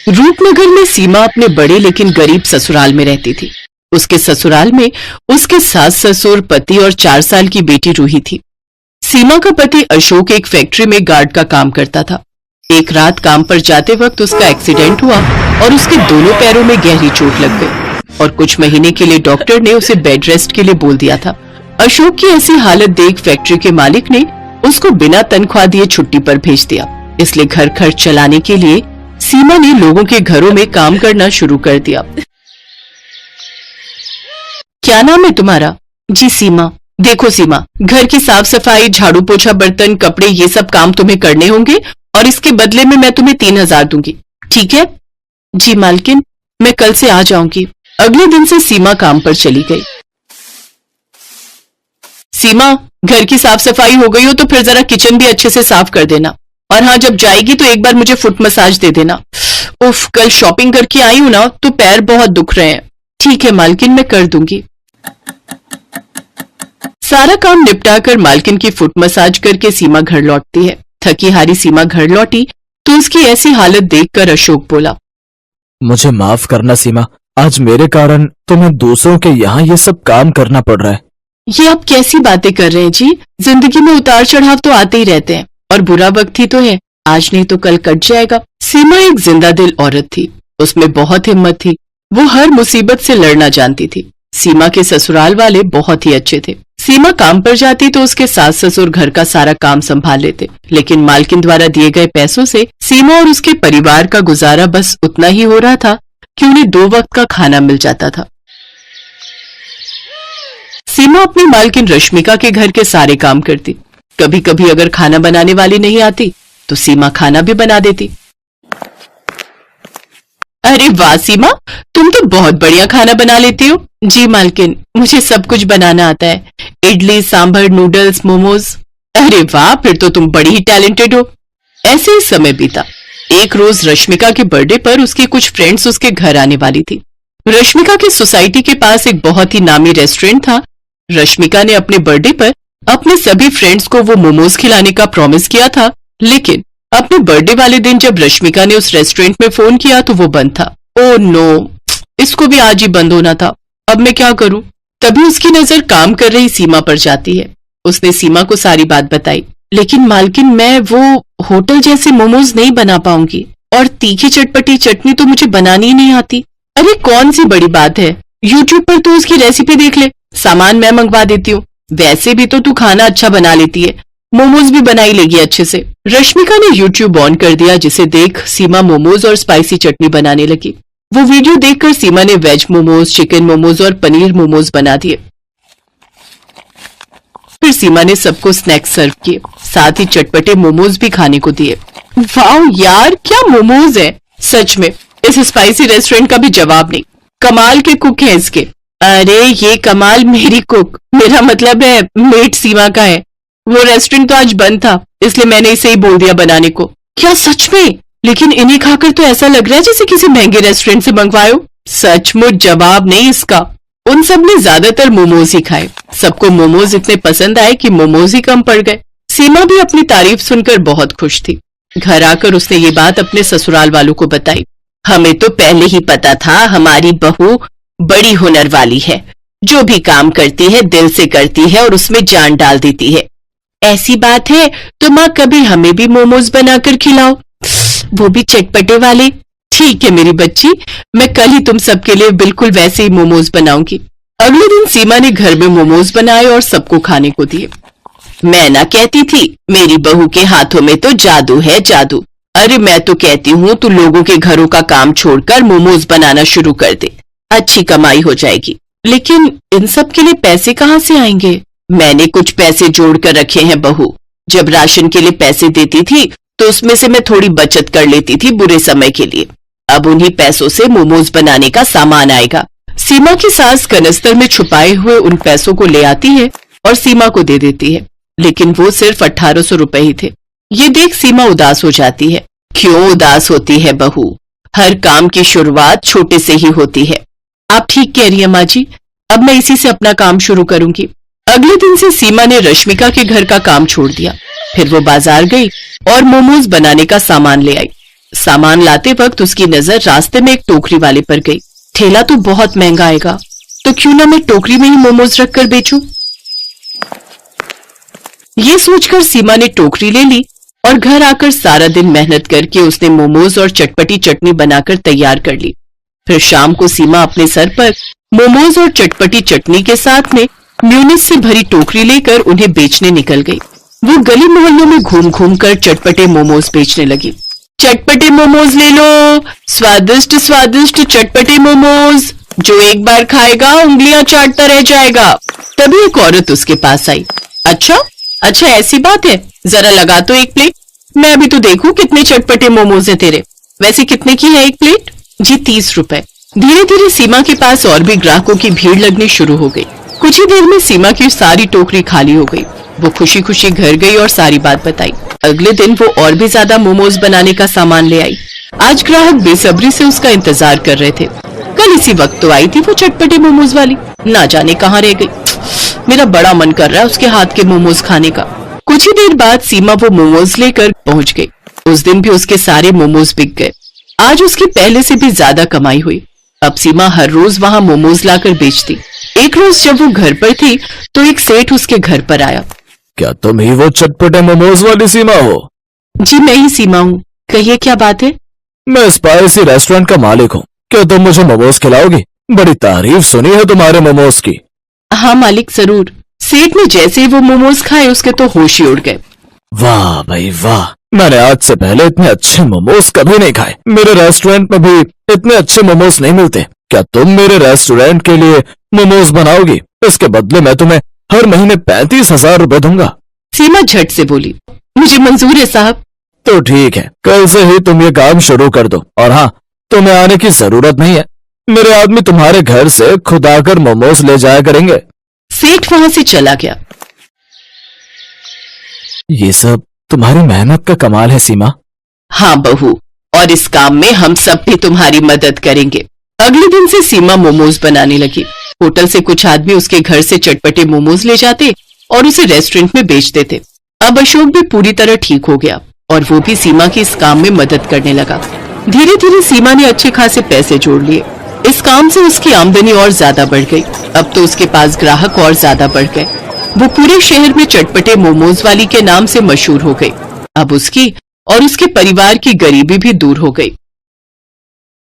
रूपनगर में सीमा अपने बड़े लेकिन गरीब ससुराल में रहती थी। उसके ससुराल में उसके सास ससुर, पति और 4 साल की बेटी रूही थी। सीमा का पति अशोक एक फैक्ट्री में गार्ड का काम करता था। एक रात काम पर जाते वक्त उसका एक्सीडेंट हुआ और उसके दोनों पैरों में गहरी चोट लग गई और कुछ महीने के लिए डॉक्टर ने उसे बेड रेस्ट के लिए बोल दिया था। अशोक की ऐसी हालत देख फैक्ट्री के मालिक ने उसको बिना तनख्वाह दिए छुट्टी पर भेज दिया। इसलिए घर खर्च चलाने के लिए सीमा ने लोगों के घरों में काम करना शुरू कर दिया। क्या नाम है तुम्हारा? जी सीमा। देखो सीमा, घर की साफ सफाई, झाड़ू पोछा, बर्तन, कपड़े, ये सब काम तुम्हें करने होंगे और इसके बदले में मैं तुम्हें 3000 दूंगी, ठीक है? जी मालकिन, मैं कल से आ जाऊंगी। अगले दिन से सीमा काम पर चली गई। सीमा, घर की साफ सफाई हो गई हो तो फिर जरा किचन भी अच्छे से साफ कर देना, और हाँ, जब जाएगी तो एक बार मुझे फुट मसाज दे देना। उफ, कल शॉपिंग करके आई हूं ना तो पैर बहुत दुख रहे हैं। ठीक है मालकिन, मैं कर दूंगी। सारा काम निपटाकर मालकिन की फुट मसाज करके सीमा घर लौटती है। थकी हारी सीमा घर लौटी तो उसकी ऐसी हालत देखकर अशोक बोला, मुझे माफ करना सीमा, आज मेरे कारण तुम्हें दूसरों के यहाँ ये सब काम करना पड़ रहा है। ये आप कैसी बातें कर रहे हैं जी? जिंदगी में उतार चढ़ाव तो आते ही रहते हैं और बुरा वक्त ही तो है, आज नहीं तो कल कट जाएगा। सीमा एक जिंदा दिल औरत थी, उसमें बहुत हिम्मत थी। वो हर मुसीबत से लड़ना जानती थी। सीमा के ससुराल वाले बहुत ही अच्छे थे। सीमा काम पर जाती तो उसके सास ससुर घर का सारा काम संभाल लेते, लेकिन मालकिन द्वारा दिए गए पैसों से सीमा और उसके परिवार का गुजारा बस उतना ही हो रहा था कि उन्हें 2 वक्त का खाना मिल जाता था। सीमा अपनी मालकिन रश्मिका के घर के सारे काम करती। कभी कभी अगर खाना बनाने वाली नहीं आती तो सीमा खाना भी बना देती। अरे वाह सीमा, तुम तो बहुत बढ़िया खाना बना लेती हो। जी मालकिन, मुझे सब कुछ बनाना आता है, इडली, सांभर, नूडल्स, मोमोज। अरे वाह, फिर तो तुम बड़ी ही टैलेंटेड हो। ऐसे ही समय बीता। एक रोज रश्मिका के बर्थडे पर उसकी कुछ फ्रेंड्स उसके घर आने वाली थी। रश्मिका की सोसाइटी के पास एक बहुत ही नामी रेस्टोरेंट था। रश्मिका ने अपने बर्थडे पर अपने सभी फ्रेंड्स को वो मोमोज खिलाने का प्रॉमिस किया था, लेकिन अपने बर्थडे वाले दिन जब रश्मिका ने उस रेस्टोरेंट में फोन किया तो वो बंद था। ओह नो, इसको भी आज ही बंद होना था। अब मैं क्या करूं? तभी उसकी नजर काम कर रही सीमा पर जाती है। उसने सीमा को सारी बात बताई। लेकिन मालकिन, मैं वो होटल जैसे मोमोज नहीं बना पाऊंगी और तीखी चटपटी चटनी तो मुझे बनानी ही नहीं आती। अरे कौन सी बड़ी बात है, यूट्यूब पर तो उसकी रेसिपी देख ले, सामान मैं मंगवा देती हूँ। वैसे भी तो तू खाना अच्छा बना लेती है, मोमोज भी बनाई लेगी अच्छे से। रश्मिका ने यूट्यूब ऑन कर दिया, जिसे देख सीमा मोमोज और स्पाइसी चटनी बनाने लगी। वो वीडियो देखकर सीमा ने वेज मोमोज, चिकन मोमोज और पनीर मोमोज बना दिए। फिर सीमा ने सबको स्नैक्स सर्व किए, साथ ही चटपटे मोमोज भी खाने को दिए। वाह यार, क्या मोमोज है! सच में इस स्पाइसी रेस्टोरेंट का भी जवाब नहीं। कमाल के कुक है इसके। अरे ये कमाल मेरी कुक, मेरा मतलब है मेट सीमा का है। वो रेस्टोरेंट तो आज बंद था, इसलिए मैंने इसे ही बोल दिया बनाने को। क्या सच में? लेकिन इन्हें खाकर तो ऐसा लग रहा है जैसे किसी महंगे रेस्टोरेंट से मंगवायो। सचमुच जवाब नहीं इसका। उन सब ने ज्यादातर मोमोज ही खाए। सबको मोमोज इतने पसंद आए कि मोमोज ही कम पड़ गए। सीमा भी अपनी तारीफ सुनकर बहुत खुश थी। घर आकर उसने ये बात अपने ससुराल वालों को बताई। हमें तो पहले ही पता था हमारी बहू बड़ी हुनर वाली है, जो भी काम करती है दिल से करती है और उसमें जान डाल देती है। ऐसी बात है तो माँ कभी हमें भी मोमोज बनाकर खिलाओ, वो भी चटपटे वाले। ठीक है मेरी बच्ची, मैं कल ही तुम सबके लिए बिल्कुल वैसे ही मोमोज बनाऊंगी। अगले दिन सीमा ने घर में मोमोज बनाए और सबको खाने को दिए। मैं ना कहती थी मेरी बहू के हाथों में तो जादू है, जादू। अरे मैं तो कहती हूँ तू लोगों के घरों का काम छोड़कर मोमोज बनाना शुरू कर दे, अच्छी कमाई हो जाएगी। लेकिन इन सब के लिए पैसे कहाँ से आएंगे? मैंने कुछ पैसे जोड़ कर रखे हैं बहू। जब राशन के लिए पैसे देती थी तो उसमें से मैं थोड़ी बचत कर लेती थी बुरे समय के लिए। अब उन्हीं पैसों से मोमोज बनाने का सामान आएगा। सीमा की सास कनस्तर में छुपाए हुए उन पैसों को ले आती है और सीमा को दे देती है, लेकिन वो सिर्फ 1800 रुपए ही थे। ये देख सीमा उदास हो जाती है। क्यों उदास होती है बहू? हर काम की शुरुआत छोटे से ही होती है। आप ठीक कह रही हैं माँ जी, अब मैं इसी से अपना काम शुरू करूंगी। अगले दिन से सीमा ने रश्मिका के घर का काम छोड़ दिया। फिर वो बाजार गई और मोमोज बनाने का सामान ले आई। सामान लाते वक्त उसकी नजर रास्ते में एक टोकरी वाले पर गई। ठेला तो बहुत महंगा आएगा, तो क्यों ना मैं टोकरी में ही मोमोज रखकर बेचूं। ये सोचकर सीमा ने टोकरी ले ली और घर आकर सारा दिन मेहनत करके उसने मोमोज और चटपटी चटनी बनाकर तैयार कर ली। फिर शाम को सीमा अपने सर पर मोमोज और चटपटी चटनी के साथ में म्यूनिस से भरी टोकरी लेकर उन्हें बेचने निकल गई। वो गली मोहल्लों में घूम घूम कर चटपटे मोमोज बेचने लगी। चटपटे मोमोज ले लो, स्वादिष्ट स्वादिष्ट चटपटे मोमोज, जो एक बार खाएगा उंगलियां चाटता रह जाएगा। तभी एक औरत उसके पास आई। अच्छा ऐसी बात है, जरा लगा तो एक प्लेट, मैं अभी तो देखूं कितने चटपटे मोमोज है तेरे। वैसे कितने की है एक प्लेट? जी 30 रुपए। धीरे धीरे सीमा के पास और भी ग्राहकों की भीड़ लगनी शुरू हो गई। कुछ ही देर में सीमा की सारी टोकरी खाली हो गई। वो खुशी खुशी घर गई और सारी बात बताई। अगले दिन वो और भी ज्यादा मोमोज बनाने का सामान ले आई। आज ग्राहक बेसब्री से उसका इंतजार कर रहे थे। कल इसी वक्त तो आई थी वो चटपटे मोमोज वाली, ना जाने कहाँ रह गई। मेरा बड़ा मन कर रहा है उसके हाथ के मोमोज खाने का। कुछ ही देर बाद सीमा वो मोमोज लेकर पहुंच गई। उस दिन भी उसके सारे मोमोज बिक गए। आज उसकी पहले से भी ज्यादा कमाई हुई। अब सीमा हर रोज वहां मोमोज लाकर बेचती। एक रोज जब वो घर पर थी तो एक सेठ उसके घर पर आया। क्या तुम ही वो चटपटे मोमोज वाली सीमा हो? जी मैं ही सीमा हूँ, कहिए क्या बात है? मैं स्पाइसी रेस्टोरेंट का मालिक हूँ। क्या तुम मुझे मोमोज खिलाओगी? बड़ी तारीफ सुनी है तुम्हारे मोमोज की। हाँ मालिक जरूर। सेठ ने जैसे ही वो मोमोज खाए उसके तो होश ही उड़ गए। वाह भाई वाह, मैंने आज से पहले इतने अच्छे मोमोज कभी नहीं खाए। मेरे रेस्टोरेंट में भी इतने अच्छे मोमोज नहीं मिलते। क्या तुम मेरे रेस्टोरेंट के लिए मोमोज बनाओगी? इसके बदले मैं तुम्हें हर महीने 35,000 रुपए दूंगा। सीमा झट से बोली, मुझे मंजूर है साहब। तो ठीक है, कल से ही तुम ये काम शुरू कर दो। और हाँ, तुम्हें आने की जरूरत नहीं है। मेरे आदमी तुम्हारे घर से खुद आकर मोमोज ले जाया करेंगे। सेठ वहां से चला गया। ये सब तुम्हारी मेहनत का कमाल है सीमा। हाँ बहू, और इस काम में हम सब भी तुम्हारी मदद करेंगे। अगले दिन से सीमा मोमोज बनाने लगी। होटल से कुछ आदमी उसके घर से चटपटे मोमोज ले जाते और उसे रेस्टोरेंट में बेच देते। अब अशोक भी पूरी तरह ठीक हो गया और वो भी सीमा की इस काम में मदद करने लगा। धीरे धीरे सीमा ने अच्छे खासे पैसे जोड़ लिए। इस काम से उसकी आमदनी और ज्यादा बढ़ गई। अब तो उसके पास ग्राहक और ज्यादा बढ़ गए। वो पूरे शहर में चटपटे मोमोज वाली के नाम से मशहूर हो गई। अब उसकी और उसके परिवार की गरीबी भी दूर हो गई।